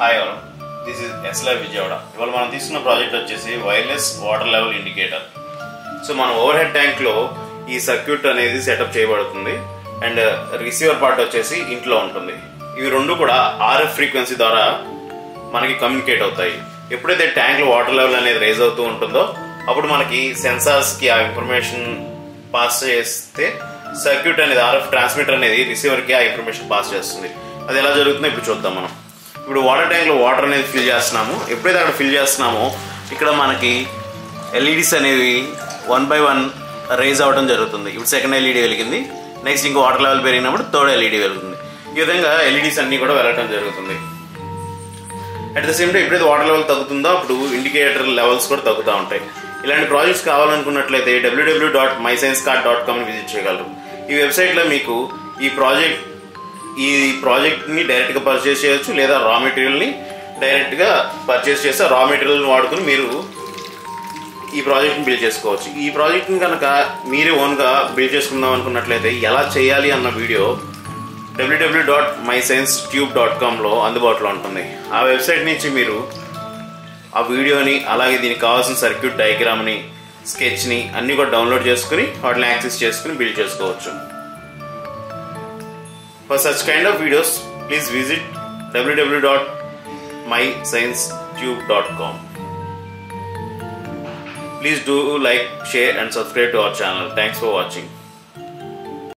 Hi all, this is ఎస్లా విజయవాడ. ఇవాళ మనం తీసుకున్న ప్రాజెక్ట్ వచ్చేసి wireless water level indicator. So మన ఓవర్ హెడ్ ట్యాంక్లో ఈ సర్క్యూట్ అనేది సెటప్ చేయబడుతుంది అండ్ రిసీవర్ పార్ట్ వచ్చేసి ఇంట్లో ఉంటుంది. ఇవి రెండు కూడా RF ఫ్రీక్వెన్సీ ద్వారా మనకి కమ్యూనికేట్ అవుతాయి. ఎప్పుడైతే ట్యాంక్లో వాటర్ లెవెల్ అనేది రైజ్ అవుతూ ఉంటుందో అప్పుడు మనకి సెన్సార్స్కి ఆ ఇన్ఫర్మేషన్ పాస్ చేస్తే సర్క్యూట్ అనేది RF ట్రాన్స్మిటర్ అనేది రిసీవర్కి ఆ ఇన్ఫర్మేషన్ పాస్ చేస్తుంది. అది ఎలా జరుగుతుందో ఇప్పుడు చూద్దాం. మనం ఇప్పుడు వాటర్ ట్యాంక్లో వాటర్ అనేది ఫిల్ చేస్తున్నాము. ఎప్పుడైతే అక్కడ ఫిల్ చేస్తున్నామో ఇక్కడ మనకి LEDs అనేవి 1 by 1 రైజ్ అవ్వడం జరుగుతుంది. ఇప్పుడు సెకండ్ LED వెలిగింది, నెక్స్ట్ ఇంకో వాటర్ లెవెల్ పెరిగినప్పుడు థర్డ్ LED వెలుగుతుంది. ఈ విధంగా LEDs అన్నీ కూడా వెళ్ళటం జరుగుతుంది. అట్ ద సేమ్ టైం ఎప్పుడైతే వాటర్ లెవెల్ తగ్గుతుందో అప్పుడు ఇండికేటర్ లెవెల్స్ కూడా తగ్గుతూ ఉంటాయి. ఇలాంటి ప్రాజెక్ట్స్ కావాలనుకున్నట్లయితే www.mysciencecard.com విజిట్ చేయగలరు. ఈ వెబ్సైట్లో మీకు ఈ ప్రాజెక్ట్ని డైరెక్ట్గా పర్చేస్ చేయొచ్చు, లేదా రా మెటీరియల్ని డైరెక్ట్గా పర్చేస్ చేస్తే రా మెటీరియల్ని వాడుకుని మీరు ఈ ప్రాజెక్ట్ని బిల్డ్ చేసుకోవచ్చు. ఈ ప్రాజెక్ట్ని కనుక మీరే ఓన్గా బిల్డ్ చేసుకుందాం అనుకున్నట్లయితే ఎలా చేయాలి అన్న వీడియో www.mysciencetube.comలో అందుబాటులో ఉంటుంది. ఆ వెబ్సైట్ నుంచి మీరు ఆ వీడియోని అలాగే దీనికి కావాల్సిన సర్క్యూట్ డయాగ్రామ్ని, స్కెచ్ని అన్నీ కూడా డౌన్లోడ్ చేసుకుని వాటిని యాక్సెస్ చేసుకుని బిల్డ్ చేసుకోవచ్చు. For such kind of videos, please visit www.mysciencetube.com. Please do like, share and subscribe to our channel. Thanks for watching.